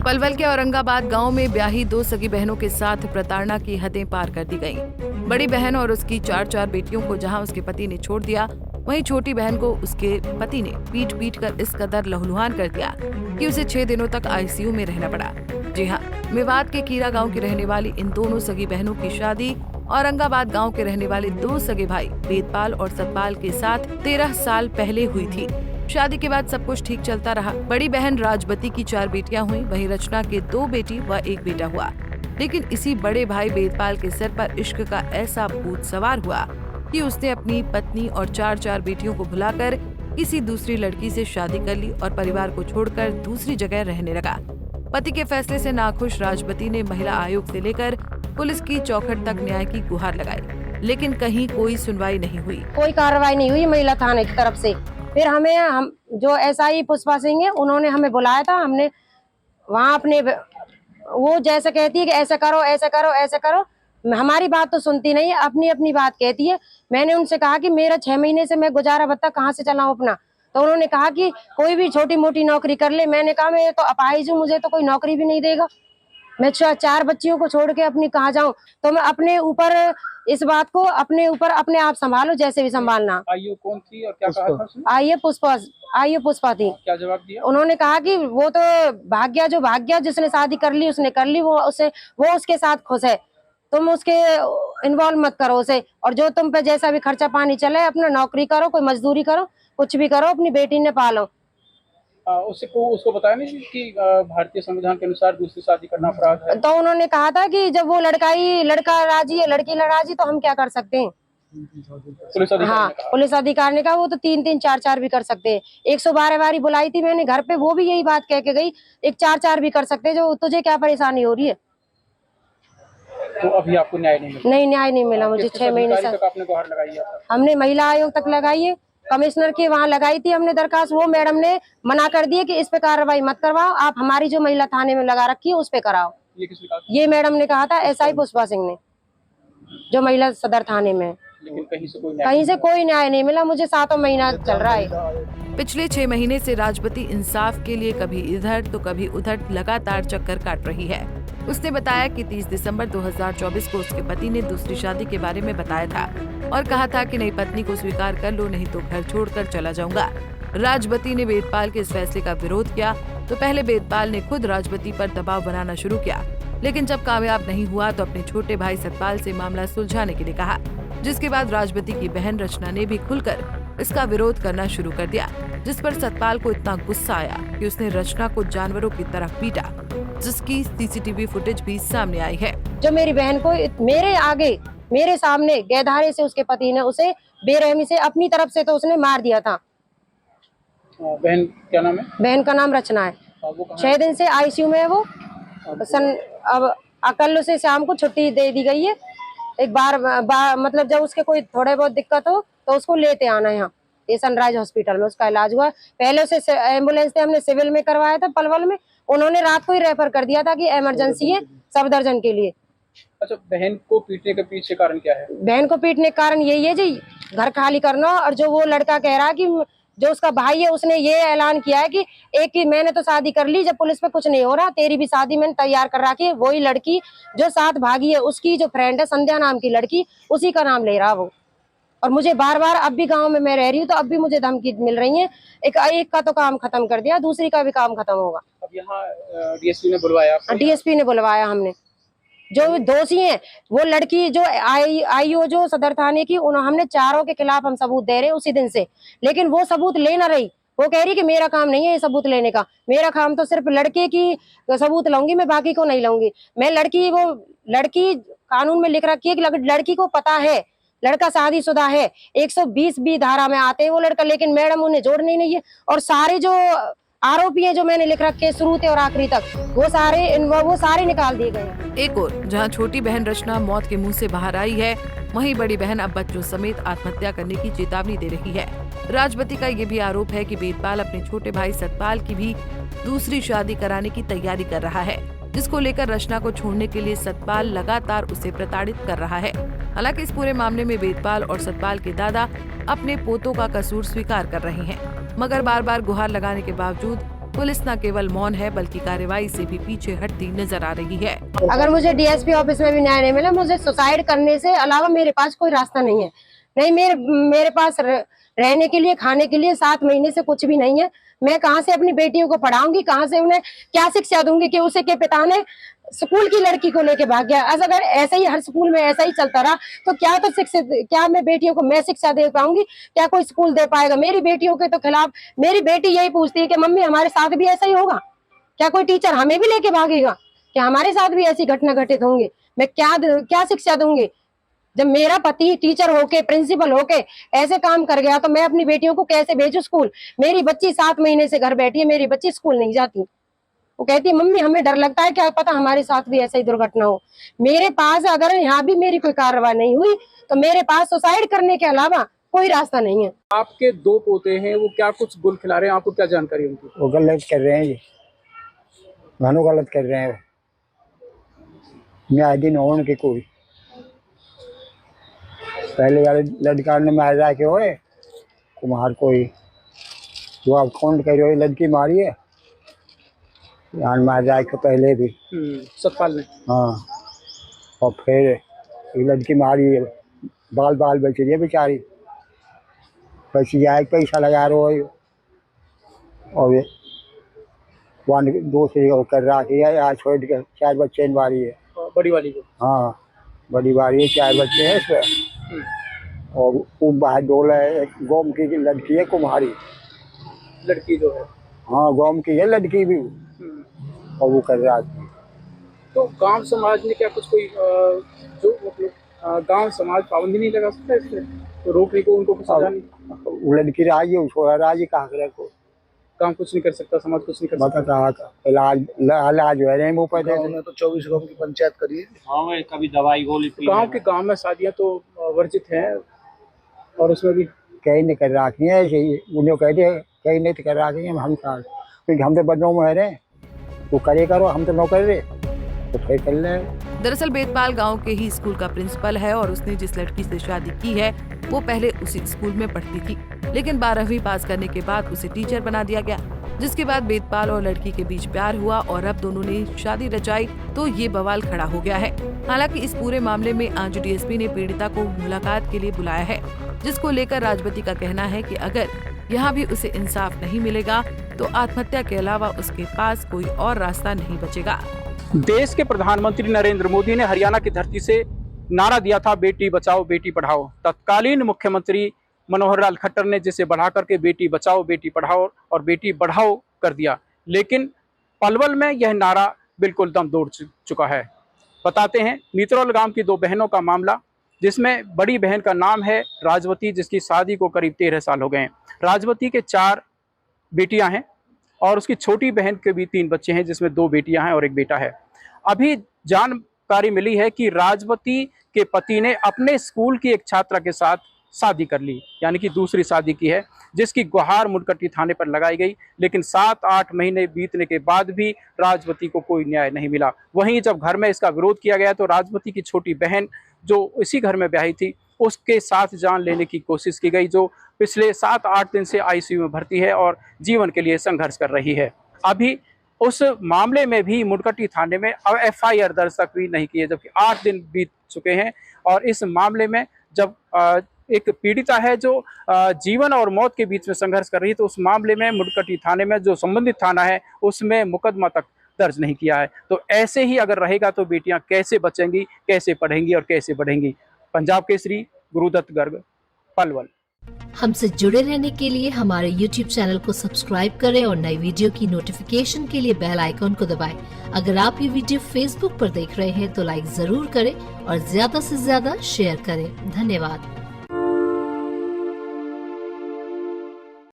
पलवल के औरंगाबाद गांव में ब्याही 2 सगी बहनों के साथ प्रताड़ना की हदें पार कर दी गईं। बड़ी बहन और उसकी 4 बेटियों को जहां उसके पति ने छोड़ दिया, वहीं छोटी बहन को उसके पति ने पीट कर इस कदर लहूलुहान कर दिया कि उसे 6 दिनों तक आईसीयू में रहना पड़ा। जी हां, मेवात के कीरा गांव की रहने वाली इन दोनों सगी बहनों की शादी औरंगाबाद गांव के रहने वाले 2 सगे भाई वेदपाल और सतपाल के साथ 13 साल पहले हुई थी। शादी के बाद सब कुछ ठीक चलता रहा। बड़ी बहन राजबती की 4 बेटियां हुई, वहीं रचना के 2 बेटी व 1 बेटा हुआ। लेकिन इसी बड़े भाई वेदपाल के सिर पर इश्क का ऐसा भूत सवार हुआ कि उसने अपनी पत्नी और 4 बेटियों को भुलाकर किसी दूसरी लड़की से शादी कर ली और परिवार को छोड़कर दूसरी जगह रहने लगा। पति के फैसले से नाखुश राजबती ने महिला आयोग से लेकर पुलिस की चौखट तक न्याय की गुहार लगाई, लेकिन कहीं कोई सुनवाई नहीं हुई। कोई कार्रवाई नहीं हुई महिला थाने की तरफ से। फिर हम जो एसआई पुष्पा सिंह है, उन्होंने हमें बुलाया था। हमने वहाँ अपने वो जैसे कहती है कि ऐसे करो ऐसे करो ऐसे करो, हमारी बात तो सुनती नहीं है, अपनी अपनी बात कहती है। मैंने उनसे कहा कि मेरा 6 महीने से मैं गुजारा भत्ता कहाँ से चलाऊं अपना, तो उन्होंने कहा कि कोई भी छोटी मोटी नौकरी कर ले। मैंने कहा मैं तो अपाहिज हूँ, मुझे तो कोई नौकरी भी नहीं देगा। मैं 4 बच्चियों को छोड़ के अपनी कहाँ जाऊं, तो मैं अपने ऊपर इस बात को अपने ऊपर अपने आप संभालो, जैसे भी संभालना। आयु कौन थी और क्या कहा था उसने? आइए पुष्पा थी। क्या जवाब दिया? उन्होंने कहा कि वो तो भाग्या जिसने शादी कर ली उसने कर ली, वो उसके साथ खुश है, तुम उसके इन्वॉल्व मत करो उसे, और जो तुम पे जैसा भी खर्चा पानी चले अपना नौकरी करो, कोई मजदूरी करो, कुछ भी करो, अपनी बेटी ने पालो। उसको बताया नहीं कि भारतीय संविधान के अनुसार दूसरी शादी करना अपराध है? तो उन्होंने कहा था कि जब वो लड़का राजी है, लड़की राजी, तो हम क्या कर सकते हैं। पुलिस अधिकारी ने कहा वो तो 3-3 4-4 भी कर सकते हैं। 112 बारी बुलाई थी मैंने घर पे, वो भी यही बात कह के गई, एक 4-4 भी कर सकते हैं, जो तुझे क्या परेशानी हो रही है। तो अभी आपको न्याय नहीं मिला? नहीं, न्याय नहीं मिला मुझे। 6 महीने से आपने गुहार लगाई है? हमने महिला आयोग तक लगाई है, कमिश्नर के वहाँ लगाई थी हमने दरखास्त, वो मैडम ने मना कर दिया कि इस पे कार्रवाई मत करवाओ, आप हमारी जो महिला थाने में लगा रखी है उस पे कराओ। ये किसने कहा? ये मैडम ने कहा था, एसआई पुष्पा सिंह ने, जो महिला सदर थाने में। लेकिन कहीं से कोई न्याय नहीं मिला मुझे। 7वां महीना चल रहा है। पिछले 6 महीने से राजबती इंसाफ के लिए कभी इधर तो कभी उधर लगातार चक्कर काट रही है। उसने बताया कि 30 दिसंबर 2024 को उसके पति ने दूसरी शादी के बारे में बताया था और कहा था कि नई पत्नी को स्वीकार कर लो, नहीं तो घर छोड़कर चला जाऊंगा। राजबती ने वेदपाल के इस फैसले का विरोध किया तो पहले वेदपाल ने खुद राजबती पर दबाव बनाना शुरू किया, लेकिन जब कामयाब नहीं हुआ तो अपने छोटे भाई सतपाल से मामला सुलझाने के लिए कहा, जिसके बाद राजबती की बहन रचना ने भी खुलकर इसका विरोध करना शुरू कर दिया, जिस पर सतपाल को इतना गुस्सा आया कि उसने रचना को जानवरों की तरह पीटा, जिसकी सीसीटीवी फुटेज भी सामने आई है। जो मेरी बहन को मेरे आगे मेरे सामने गैधारे से उसके पति ने उसे बेरहमी से अपनी तरफ से तो उसने मार दिया था। बहन क्या नाम है? बहन का नाम रचना है। 6 दिन से आईसीयू में है वो। अब कल उसे शाम को छुट्टी दे दी गई है। एक बार मतलब जब उसके कोई थोड़े बहुत दिक्कत हो तो उसको लेते आना यहाँ, ये सनराइज हॉस्पिटल में उसका इलाज हुआ। पहले उसे एम्बुलेंस से हमने सिविल में करवाया था पलवल में, उन्होंने रात को ही रेफर कर दिया था कि इमरजेंसी है सफदरजंग के लिए। अच्छा, बहन को पीटने के पीछे कारण क्या है? बहन को पीटने का कारण यही है जी, घर खाली करना, और जो वो लड़का कह रहा है कि जो उसका भाई है उसने ये ऐलान किया है कि मैंने तो शादी कर ली, जब पुलिस पे कुछ नहीं हो रहा, तेरी भी शादी मैंने तैयार कर रखी है। वही लड़की जो साथ भागी है, उसकी जो फ्रेंड है संध्या नाम की लड़की, उसी का नाम ले रहा वो। और मुझे बार बार, अब भी गांव में मैं रह रही हूँ तो अब भी मुझे धमकी मिल रही है। एक का तो काम खत्म कर दिया, दूसरी का भी काम खत्म होगा। अब यहाँ डीएसपी ने बुलवाया? डीएसपी ने बुलवाया हमने। जो दोषी हैं वो लड़की जो आईओ जो सदर थाने की, हमने 4 के खिलाफ हम सबूत दे रहे हैं उसी दिन से, लेकिन वो सबूत ले ना रही। वो कह रही कि मेरा काम नहीं है ये सबूत लेने का, मेरा काम तो सिर्फ लड़के की सबूत लाऊंगी, मैं बाकी को नहीं लाऊंगी। मैं लड़की कानून में लिख रखी है कि लड़की को पता है लड़का शादीशुदा है, 120B धारा में आते हैं वो लड़का, लेकिन मैडम उन्हें जोड़नी नहीं है। और सारे जो आरोपी हैं जो मैंने लिख रखे शुरू से और आखिरी तक, वो सारे निकाल दिए गए। एक और जहां छोटी बहन रचना मौत के मुंह से बाहर आई है, वहीं बड़ी बहन अब बच्चों समेत आत्महत्या करने की चेतावनी दे रही है। राजबती का ये भी आरोप है कि वेदपाल अपने छोटे भाई सतपाल की भी दूसरी शादी कराने की तैयारी कर रहा है, जिसको लेकर रचना को छोड़ने के लिए सतपाल लगातार उसे प्रताड़ित कर रहा है। हालांकि इस पूरे मामले में वेदपाल और सतपाल के दादा अपने पोतों का कसूर स्वीकार कर रहे हैं, मगर बार बार गुहार लगाने के बावजूद पुलिस न केवल मौन है बल्कि कार्रवाई से भी पीछे हटती नजर आ रही है। अगर मुझे डीएसपी ऑफिस में भी न्याय नहीं मिला, मुझे सुसाइड करने से अलावा मेरे पास कोई रास्ता नहीं है। नहीं, मेरे पास रहने के लिए, खाने के लिए 7 महीने से कुछ भी नहीं है। मैं कहाँ से अपनी बेटियों को पढ़ाऊंगी, कहाँ से उन्हें क्या शिक्षा दूंगी कि उसे के पिता ने स्कूल की लड़की को लेके भाग गया। अगर ऐसे ही हर स्कूल में ऐसा ही चलता रहा तो क्या मैं बेटियों को मैं शिक्षा दे पाऊंगी, क्या कोई स्कूल दे पाएगा? मेरी बेटियों के तो खिलाफ मेरी बेटी यही पूछती है कि मम्मी हमारे साथ भी ऐसा ही होगा क्या? कोई टीचर हमें भी लेके भागेगा क्या? हमारे साथ भी ऐसी घटना घटित होंगी? मैं क्या शिक्षा दूंगी? जब मेरा पति टीचर होके, प्रिंसिपल होके ऐसे काम कर गया तो मैं अपनी बेटियों को कैसे भेजूं स्कूल? मेरी बच्ची 7 महीने से घर बैठी है, मेरी बच्ची स्कूल नहीं जाती। वो कहती है मम्मी हमें डर लगता है, क्या पता हमारे साथ भी ऐसा ही दुर्घटना हो। मेरे पास अगर यहाँ भी मेरी कोई कार्रवाई नहीं हुई तो मेरे पास सुसाइड करने के अलावा कोई रास्ता नहीं है। आपके 2 पोते हैं, वो क्या कुछ गुल खिला रहे हैं, आपको क्या जानकारी है उनकी? वो गलत कर रहे हैं, ये घनों गलत कर रहे हैं। मैं आए दिन ओन के कोई पहले वाले लड़का ने मारा के होए कुमार कोई जो आप कौन कह रहे हो, लड़की मारी है यार, मार जाए के पहले भी सतपाल ने। हाँ, और फिर ये लड़की मारी है, बाल बाल बच रही है बेचारी, पैसे जाए पैसा लगा रहे हो और वन दूसरी वो कर रहा है आज छोड़ के 4 बच्चे ने मारी है। बड़ी वाली को? हाँ, बड़ी बारी है, 4 बच्चे हैं इसमें। और वो बाहर डोला है, गोम की लड़की है कुम्हारी, लड़की जो है। हाँ, गोम की है लड़की भी, और वो कर रहा था। तो गांव समाज ने क्या कुछ कोई जो मतलब गांव समाज पाबंदी नहीं लगा सकता इसमें तो रोकने को, उनको कुछ सजा नहीं? वो लड़की राजी है, छोड़ा राजी कहाँ करे को, काम कुछ नहीं कर सकता, समाज कुछ नहीं कर सकता। बता इलाज हो रहे हैं मुँह पर तो 24 गाँव की पंचायत करी। हाँ, कभी दवाई गोली गांव में शादियां तो वर्जित हैं और उसमें भी कहीं नहीं कर रखी है, ऐसे ही उन्हें कहते कहीं नहीं कर रखी है। हम क्योंकि हम तो बदनों में रहे, वो करे करो, हम तो नौ कर रहे तो फिर कर ले। दरअसल वेदपाल गांव के ही स्कूल का प्रिंसिपल है और उसने जिस लड़की से शादी की है वो पहले उसी स्कूल में पढ़ती थी, लेकिन 12वीं पास करने के बाद उसे टीचर बना दिया गया, जिसके बाद वेदपाल और लड़की के बीच प्यार हुआ और अब दोनों ने शादी रचाई तो ये बवाल खड़ा हो गया है। हालांकि इस पूरे मामले में आज डीएसपी ने पीड़िता को मुलाकात के लिए बुलाया है, जिसको लेकर राजवती का कहना है कि अगर यहाँ भी उसे इंसाफ नहीं मिलेगा तो आत्महत्या के अलावा उसके पास कोई और रास्ता नहीं बचेगा। देश के प्रधानमंत्री नरेंद्र मोदी ने हरियाणा की धरती से नारा दिया था बेटी बचाओ बेटी पढ़ाओ। तत्कालीन मुख्यमंत्री मनोहर लाल खट्टर ने जिसे बढ़ा करके बेटी बचाओ बेटी पढ़ाओ और बेटी बढ़ाओ कर दिया, लेकिन पलवल में यह नारा बिल्कुल दम तोड़ चुका है। बताते हैं नीतरौल गांव की 2 बहनों का मामला, जिसमें बड़ी बहन का नाम है राजवती, जिसकी शादी को करीब 13 साल हो गए हैं। राजवती के 4 बेटियां हैं और उसकी छोटी बहन के भी 3 बच्चे हैं, जिसमें 2 बेटियां हैं और 1 बेटा है। अभी जानकारी मिली है कि राजवती के पति ने अपने स्कूल की एक छात्रा के साथ शादी कर ली, यानी कि दूसरी शादी की है, जिसकी गुहार मुनकटी थाने पर लगाई गई, लेकिन 7-8 महीने बीतने के बाद भी राजवती को कोई न्याय नहीं मिला। वहीं जब घर में इसका विरोध किया गया तो राजवती की छोटी बहन जो इसी घर में ब्याही थी उसके साथ जान लेने की कोशिश की गई, जो पिछले 7-8 दिन से आईसीयू में भर्ती है और जीवन के लिए संघर्ष कर रही है। अभी उस मामले में भी मुनकटी थाने में FIR दर्ज तक भी नहीं की है, जबकि 8 दिन बीत चुके हैं। और इस मामले में जब एक पीड़िता है जो जीवन और मौत के बीच में संघर्ष कर रही है, तो उस मामले में मुनकटी थाने में जो संबंधित थाना है उसमें मुकदमा तक दर्ज नहीं किया है। तो ऐसे ही अगर रहेगा तो बेटियां कैसे बचेंगी, कैसे पढ़ेंगी और कैसे बढ़ेंगी। पंजाब केसरी, गुरुदत्त गर्ग, पलवल। हमसे जुड़े रहने के लिए हमारे YouTube चैनल को सब्सक्राइब करें और नई वीडियो की नोटिफिकेशन के लिए बेल आइकॉन को दबाएं। अगर आप ये वीडियो Facebook पर देख रहे हैं तो लाइक जरूर करें और ज्यादा से ज्यादा शेयर करें। धन्यवाद।